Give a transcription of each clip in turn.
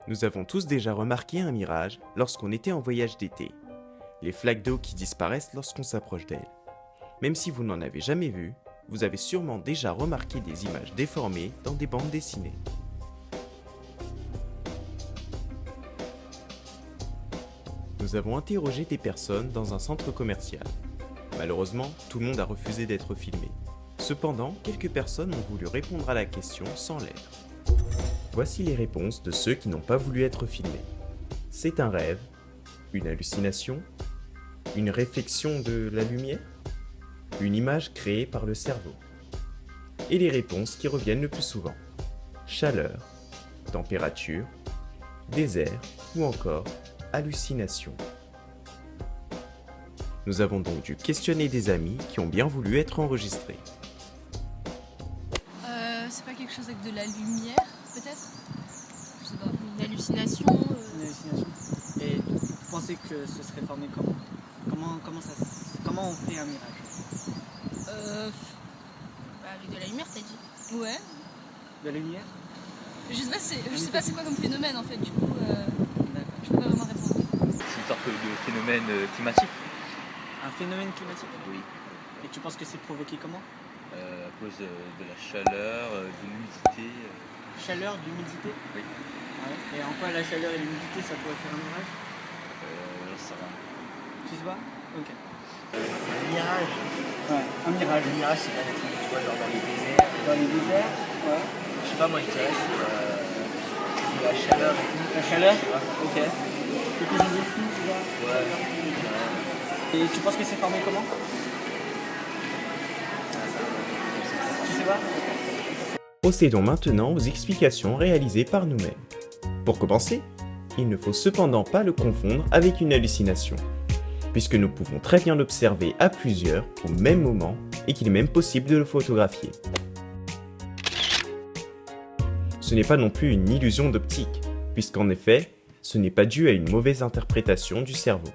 Nous avons tous déjà remarqué un mirage lorsqu'on était en voyage d'été. Les flaques d'eau qui disparaissent lorsqu'on s'approche d'elles. Même si vous n'en avez jamais vu, vous avez sûrement déjà remarqué des images déformées dans des bandes dessinées. Nous avons interrogé des personnes dans un centre commercial. Malheureusement, tout le monde a refusé d'être filmé. Cependant, quelques personnes ont voulu répondre à la question sans l'être. Voici les réponses de ceux qui n'ont pas voulu être filmés. C'est un rêve, une hallucination, une réflexion de la lumière, une image créée par le cerveau. Et les réponses qui reviennent le plus souvent. Chaleur, température, désert ou encore hallucination. Nous avons donc dû questionner des amis qui ont bien voulu être enregistrés. C'est pas quelque chose avec de la lumière, peut-être? Je sais pas, une hallucination. Une hallucination. Et vous pensez que ce serait formé comment? Comment on fait un mirage? Avec de la lumière, t'as dit? Ouais. De la lumière? Je sais pas c'est quoi comme phénomène en fait, du coup, D'accord. je peux pas vraiment répondre. C'est une sorte de phénomène climatique. Un phénomène climatique? Oui. Et tu penses que c'est provoqué comment? À cause de la chaleur, de l'humidité. Chaleur, d'humidité? Oui. Ah ouais. Et en quoi la chaleur et l'humidité ça pourrait faire un mirage? Ça va. Tu sais pas? Ok. Un mirage. Ouais, un mirage. Le mirage, c'est pas des trucs, tu vois, genre dans les déserts. Dans les déserts? Ouais. Je sais pas, moi, je dirais, c'est la chaleur et tout. La chaleur? Tu vois. Ok. Quelque chose de flou, tu vois? Ouais. Et tu penses que c'est formé comment? Tu sais pas? Procédons maintenant aux explications réalisées par nous-mêmes. Pour commencer, il ne faut cependant pas le confondre avec une hallucination, puisque nous pouvons très bien l'observer à plusieurs au même moment et qu'il est même possible de le photographier. Ce n'est pas non plus une illusion d'optique, puisqu'en effet, ce n'est pas dû à une mauvaise interprétation du cerveau.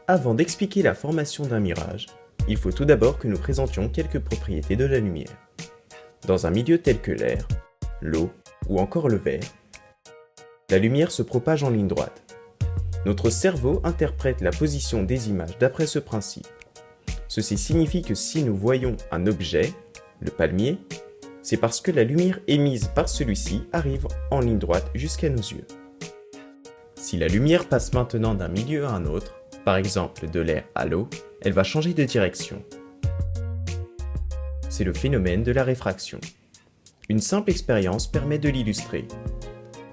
Avant d'expliquer la formation d'un mirage, il faut tout d'abord que nous présentions quelques propriétés de la lumière. Dans un milieu tel que l'air, l'eau ou encore le verre, la lumière se propage en ligne droite. Notre cerveau interprète la position des images d'après ce principe. Ceci signifie que si nous voyons un objet, le palmier, c'est parce que la lumière émise par celui-ci arrive en ligne droite jusqu'à nos yeux. Si la lumière passe maintenant d'un milieu à un autre, par exemple de l'air à l'eau, elle va changer de direction. C'est le phénomène de la réfraction. Une simple expérience permet de l'illustrer.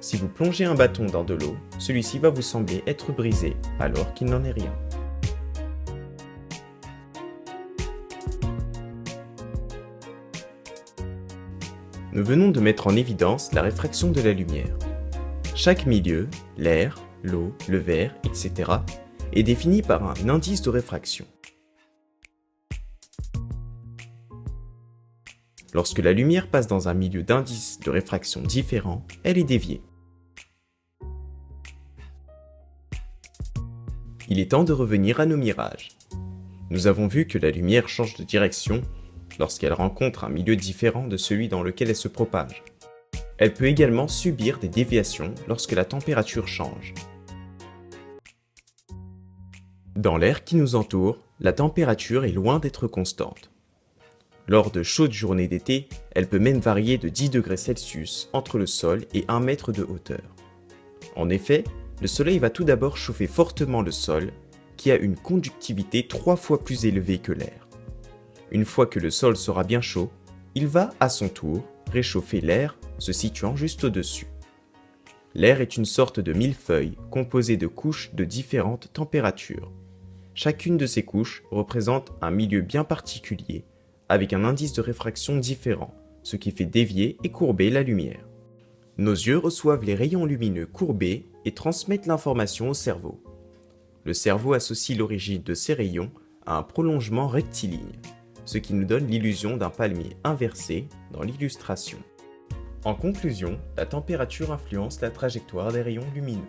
Si vous plongez un bâton dans de l'eau, celui-ci va vous sembler être brisé alors qu'il n'en est rien. Nous venons de mettre en évidence la réfraction de la lumière. Chaque milieu, l'air, l'eau, le verre, etc., est défini par un indice de réfraction. Lorsque la lumière passe dans un milieu d'indices de réfraction différents, elle est déviée. Il est temps de revenir à nos mirages. Nous avons vu que la lumière change de direction lorsqu'elle rencontre un milieu différent de celui dans lequel elle se propage. Elle peut également subir des déviations lorsque la température change. Dans l'air qui nous entoure, la température est loin d'être constante. Lors de chaudes journées d'été, elle peut même varier de 10 degrés Celsius entre le sol et 1 mètre de hauteur. En effet, le soleil va tout d'abord chauffer fortement le sol, qui a une conductivité 3 fois plus élevée que l'air. Une fois que le sol sera bien chaud, il va, à son tour, réchauffer l'air se situant juste au-dessus. L'air est une sorte de millefeuille composé de couches de différentes températures. Chacune de ces couches représente un milieu bien particulier, avec un indice de réfraction différent, ce qui fait dévier et courber la lumière. Nos yeux reçoivent les rayons lumineux courbés et transmettent l'information au cerveau. Le cerveau associe l'origine de ces rayons à un prolongement rectiligne, ce qui nous donne l'illusion d'un palmier inversé dans l'illustration. En conclusion, la température influence la trajectoire des rayons lumineux.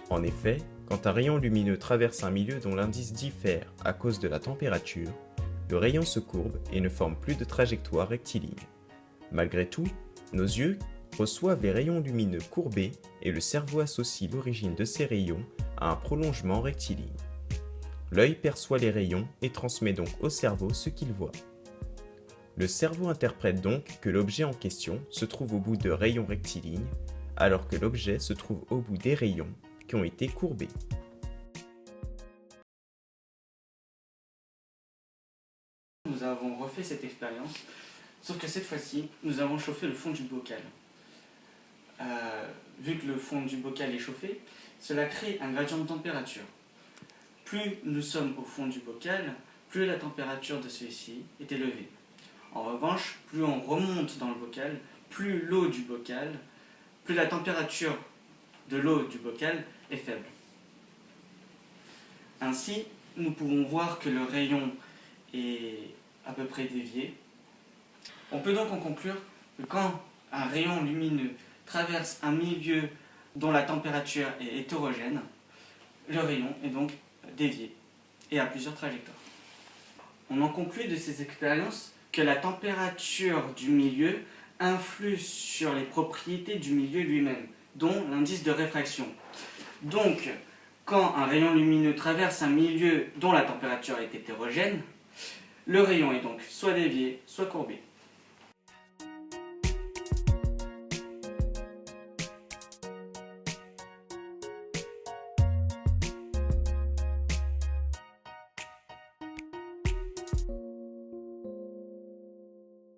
En effet, quand un rayon lumineux traverse un milieu dont l'indice diffère à cause de la température, le rayon se courbe et ne forme plus de trajectoire rectiligne. Malgré tout, nos yeux, reçoivent les rayons lumineux courbés et le cerveau associe l'origine de ces rayons à un prolongement rectiligne. L'œil perçoit les rayons et transmet donc au cerveau ce qu'il voit. Le cerveau interprète donc que l'objet en question se trouve au bout de rayons rectilignes, alors que l'objet se trouve au bout des rayons qui ont été courbés. Nous avons refait cette expérience, sauf que cette fois-ci, nous avons chauffé le fond du bocal. Vu que le fond du bocal est chauffé, cela crée un gradient de température. Plus nous sommes au fond du bocal, plus la température de celui-ci est élevée. En revanche, plus on remonte dans le bocal, plus la température de l'eau du bocal est faible. Ainsi, nous pouvons voir que le rayon est à peu près dévié. On peut donc en conclure que quand un rayon lumineux traverse un milieu dont la température est hétérogène, le rayon est donc dévié et a plusieurs trajectoires. On en conclut de ces expériences que la température du milieu influe sur les propriétés du milieu lui-même, dont l'indice de réfraction. Donc, quand un rayon lumineux traverse un milieu dont la température est hétérogène, le rayon est donc soit dévié, soit courbé.